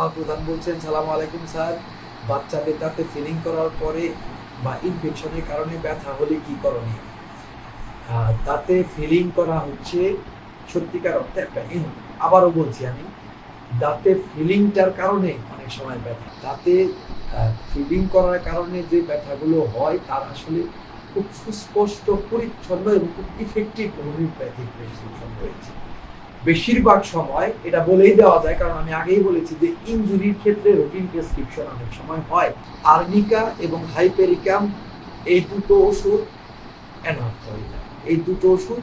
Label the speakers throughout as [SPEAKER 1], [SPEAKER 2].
[SPEAKER 1] কামাল প্রধান বলছেন, সালাম আলাইকুম স্যার, বাচ্চাদের দাঁতে ফিলিং করার পরে বা ইনফেকশনের কারণে ব্যথা হলে কি করণীয়? দাঁতে ফিলিং করা হচ্ছে সত্যিকার অর্থে একটা আবারও বলছি আমি, দাঁতে ফিলিংটার কারণে অনেক সময় ব্যথা, দাঁতে ফিলিং করার কারণে যে ব্যথাগুলো হয় তার আসলে খুব সুস্পষ্ট, পরিচ্ছন্ন এবং খুব ইফেক্টিভ হোমিওপ্যাথিক প্রেসক্রিপশন রয়েছে। বেশিরভাগ সময় এটা বলেই দেওয়া যায়, কারণ আমি আগেই বলেছি যে ইনজুরির ক্ষেত্রে রুটিন প্রেসক্রিপশন অনেক সময় হয়। আর্নিকা এবং হাইপেরিকাম এই দুটো ওষুধ এনাফ হয়ে যায়, এই দুটো ওষুধ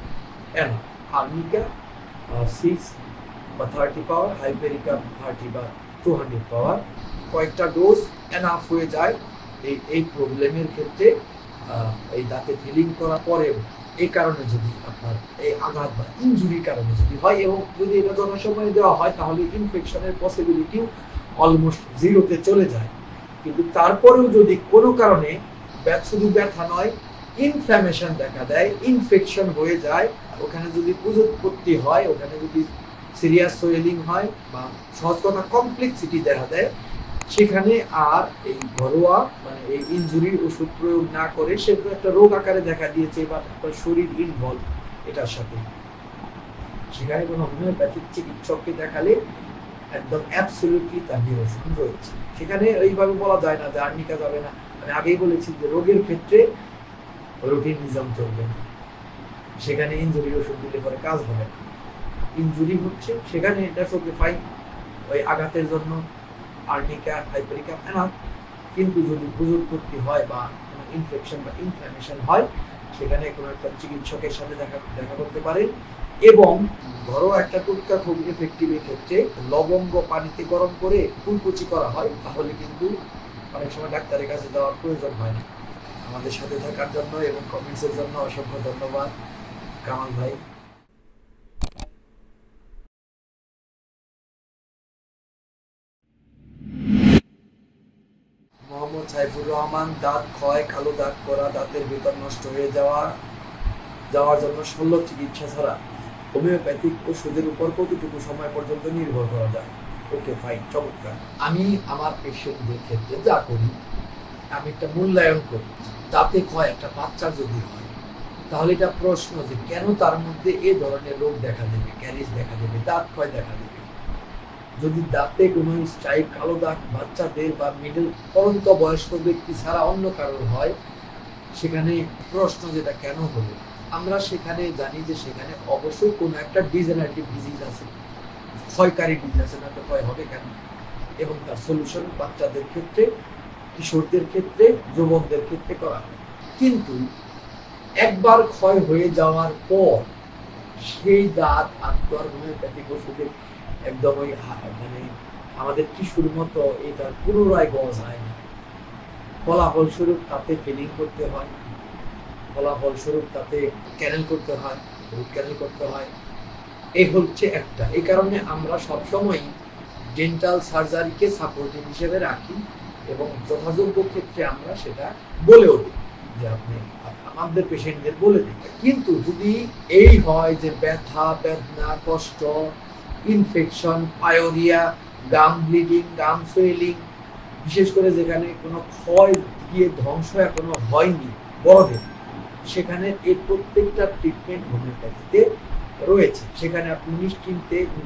[SPEAKER 1] এনাফ। আর্নিকা 6 বা 30 পাওয়ার, হাইপেরিকাম 30 বা 200 পাওয়ার, কয়েকটা ডোজ এনাফ হয়ে যায় এই প্রবলেমের ক্ষেত্রে। এই দাঁতে ফিলিং করার পরেও এই কারণে যদি আপনার এই আঘাত বা ইনজুরির কারণে যদি হয়, এবং যদি এটা যথাসময়ে দেওয়া হয়, তাহলে ইনফেকশনের পসিবিলিটিও অলমোস্ট জিরোতে চলে যায়। কিন্তু তারপরেও যদি কোনো কারণে শুধু ব্যথা নয়, ইনফ্ল্যামেশন দেখা দেয়, ইনফেকশন হয়ে যায়, ওখানে যদি পুজোৎপত্তি হয়, ওখানে যদি সিরিয়াস সোয়েলিং হয় বা সহজ কথা কমপ্লেক্সিটি দেখা দেয়, সেখানে আর এই ঘরোয়া মানে এই ইনজুরির ওষুধ প্রয়োগ না করে সেগুলো একটা রোগ আকারে দেখা দিয়েছে বা আপনার শরীর ইনভলভ এটার সাথে, সেখানে কোনো হোমিওপ্যাথিক চিকিৎসককে দেখালে একদম অ্যাবসলিউটলি তার নিরসন রয়েছে। সেখানে এইভাবে বলা যায় না যে আর্নিকা যাবে না। আমি আগেই বলেছি যে রোগের ক্ষেত্রে রুটিন নিজাম চলবে না, সেখানে ইনজুরির ওষুধ দিলে পরে কাজ হবে না। ইনজুরি হচ্ছে সেখানে এটা ওকে ফাইন, ওই আঘাতের জন্য আর্নিকা হাইপেরিকাম এনাফ। কিন্তু যদি পুজোৎপত্তি হয় বা কোনো ইনফেকশন বা ইনফ্ল্যামেশন হয়, সেখানে কোনো একটা চিকিৎসকের সাথে দেখা করতে পারে। এবং ঘরোয়া একটা টোটকা খুব এফেক্টিভ ক্ষেত্রে লবঙ্গ পানিতে গরম করে কুলকুচি করা হয়, তাহলে কিন্তু অনেক সময় ডাক্তারের কাছে যাওয়ার প্রয়োজন হয় না। আমাদের সাথে থাকার জন্য এবং কমেন্টসের জন্য অসংখ্য ধন্যবাদ কামাল ভাই। মোহাম্মদ সাইফুর রহমান, দাঁত ক্ষয়, কালো দাগ করা, দাঁতের ভিতর নষ্ট হয়ে যাওয়ার জন্য শল্য চিকিৎসা ছাড়া হোমিওপ্যাথিক ওষুধের উপর কতটুকু সময় পর্যন্ত নির্ভর করা যায়? ওকে ফাইন, চমৎকার। আমি আমার পেশেন্টদের ক্ষেত্রে যা করি, আমি একটা মূল্যায়ন করি। দাঁতে ক্ষয় একটা বাচ্চা যদি হয়, তাহলে এটা প্রশ্ন যে কেন তার মধ্যে এ ধরনের রোগ দেখা দেবে, ক্যারিজ দেখা দেবে, দাঁত ক্ষয় দেখা দেবে। যদি দাঁতে কোনো স্ট্রাইক, কালো দাগ বাচ্চাদের বা মিডল পরন্ত বয়স্ক ব্যক্তি ছাড়া অন্য কারোর হয়, সেখানে প্রশ্ন যেটা কেন হলো, আমরা সেখানে জানি যে সেখানে অবশ্যই কোনো একটা ডিজেনারেটিভ ডিজিজ আছে, ক্ষয়কারী ডিজিজ আছে, না তো ক্ষয় হবে কেন? এবং তার সলিউশন বাচ্চাদের ক্ষেত্রে, কিশোরদের ক্ষেত্রে, যুবকদের ক্ষেত্রে করা হয়। কিন্তু একবার ক্ষয় হয়ে যাওয়ার পর সেই দাঁত আর তো আর হোমিওপ্যাথিক ওষুধের একদমই মানে আমাদের টিস্যুর মতো এটার পুনরায় গজায় না। ফলাফলস্বরূপ তাতে ফিলিং করতে হয়, ফলাফলস্বরূপ তাতে ক্যানেল করতে হয়, রুট ক্যানেল করতে হয়। এই হচ্ছে একটা। এই কারণে আমরা সবসময় ডেন্টাল সার্জারিকে সাপোর্টিভ হিসেবে রাখি এবং যথাযোগ্য ক্ষেত্রে আমরা সেটা বলেও দিই যে আপনি আমাদের পেশেন্টদের বলে দিই। কিন্তু যদি এই হয় যে ব্যথা, বেদনা, কষ্ট, ইনফেকশন, পায়োরিয়া, গাম ব্লিডিং, গাম সোয়েলিং, বিশেষ করে যেখানে কোনো ক্ষয় গিয়ে ধ্বংস এখনো হয়নি বড়দের, সেখানে এই প্রত্যেকটা ট্রিটমেন্ট হোমিওপ্যাথিতে রয়েছে। সেখানে আপনি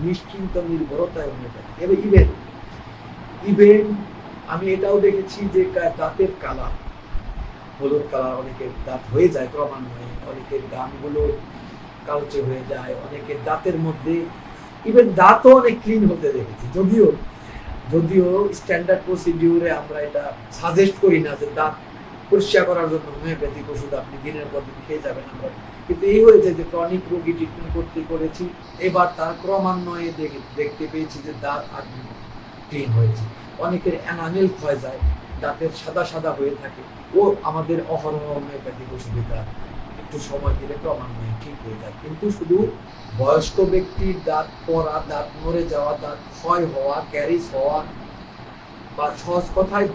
[SPEAKER 1] নিশ্চিন্ত নির্ভরতায় হোমিওপ্যাথি। এবং ইভেন আমি এটাও দেখেছি যে দাঁতের কালার, হলুদ কালার, অনেকের দাঁত হয়ে যায় ক্রমান্বয়ে, অনেকের গামগুলো কালচে হয়ে যায়, অনেকের দাঁতের মধ্যে ইভেন দাঁতও অনেক ক্লিন হতে দেখেছি। যদিও স্ট্যান্ডার্ড প্রসিডিউরে আমরা এটা সাজেস্ট করি না যে দাঁত পরিষ্কার করার জন্য হোমিওপ্যাথিক ওষুধ আপনি দিনের পর দিন খেয়ে যাবেন আমরা, কিন্তু এই হয়েছে যে ক্রনিক রোগী ট্রিটমেন্ট করেছি, এবার তার ক্রমান্বয়ে দেখতে পেয়েছি যে দাঁত ক্লিন হয়েছে। অনেকের এনামেল ক্ষয় যায়, দাঁতের সাদা সাদা হয়ে থাকে, ও আমাদের অহরহ হোমিওপ্যাথিক ওষুধে তার একটু সময় দিলে ক্রমান্বয়ে ঠিক হয়ে যায়। কিন্তু শুধু বয়স্ক ব্যক্তির দাঁত পড়া, দাঁত মরে যাওয়া, দাঁত ক্ষয় হওয়া, ক্যারিজ হওয়া বা সহজ কথায়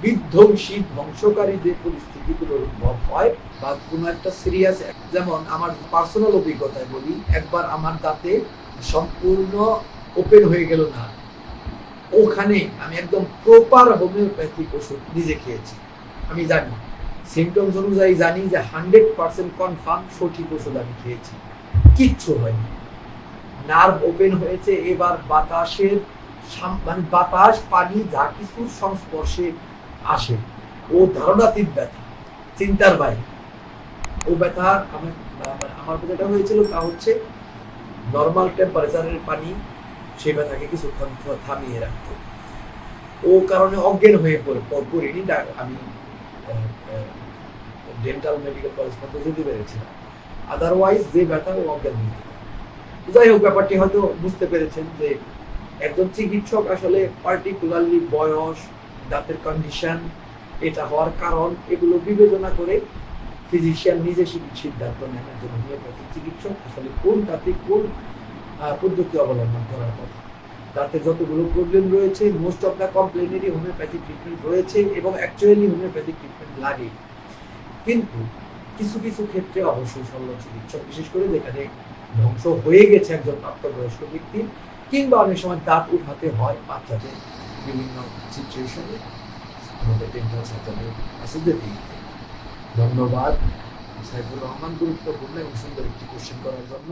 [SPEAKER 1] বিধ্বংসী ধ্বংসকারী যে পরিস্থিতিগুলোর উদ্ভব হয় বা কোনো একটা সিরিয়াস, যেমন আমার পার্সোনাল অভিজ্ঞতায় বলি, একবার আমার দাঁতে সম্পূর্ণ ওপেন হয়ে গেল না, ওখানে আমি একদম প্রপার হোমিওপ্যাথিক ওষুধ নিজে খেয়েছি। আমি জানি সিমটমস অনুযায়ী জানি যে 100% কনফার্ম সঠিক ওষুধ আমি খেয়েছি, কিচ্ছু হয়নি। নার্ভ ওপেন হয়েছে, এবার বাতাসের মানে বাতাস পানি যা কিছুর সংস্পর্শে আসে ও ধারণাতীত ব্যথা, চিন্তার বাইরে। ও ব্যথা আমার যেটা হয়েছিল তা হচ্ছে নর্মাল টেম্পারেচারের পানি সেই ব্যথাকে কিছুক্ষণ থামিয়ে রাখতো। ও কারণে অজ্ঞান হয়ে পড়িনি, আমি ডেন্টাল মেডিকেল কলেজ পর্যন্ত যেতে পেরেছিলাম। আদারওয়াইজ যে ব্যথা ও অজ্ঞান হয়ে যেত। যাই হোক, ব্যাপারটি হয়তো বুঝতে পেরেছেন যে একজন চিকিৎসক আসলে পার্টিকুলারলি বয়স, দাঁতের কন্ডিশন, এটা হওয়ার কারণ, এগুলো বিবেচনা করে ফিজিশিয়ান নিজে সিদ্ধান্ত নেন একজন হোমিওপ্যাথিক চিকিৎসক আসলে কোন দাঁতে কোন পদ্ধতি অবলম্বন করার কথা। দাঁতে যতগুলো প্রবলেম রয়েছে, মোস্ট অফ দ্য কমপ্লেনেরই হোমিওপ্যাথিক ট্রিটমেন্ট রয়েছে এবং অ্যাকচুয়ালি হোমিওপ্যাথিক ট্রিটমেন্ট লাগে। কিন্তু কিছু কিছু ক্ষেত্রে অবশ্যই শল্য চিকিৎসক, বিশেষ করে যেখানে ধ্বংস হয়ে গেছে একজন প্রাপ্তবয়স্ক ব্যক্তি, কিংবা অনেক সময় দাঁত উঠাতে হয় বাচ্চাদের বিভিন্ন সিচুয়েশনে, আমাদের ডেন্টাল সার্জনের কাছে যেতেই হয়। ধন্যবাদ সাইফুর রহমান গুরুত্বপূর্ণ এবং সুন্দর একটি কোশ্চেন করার জন্য।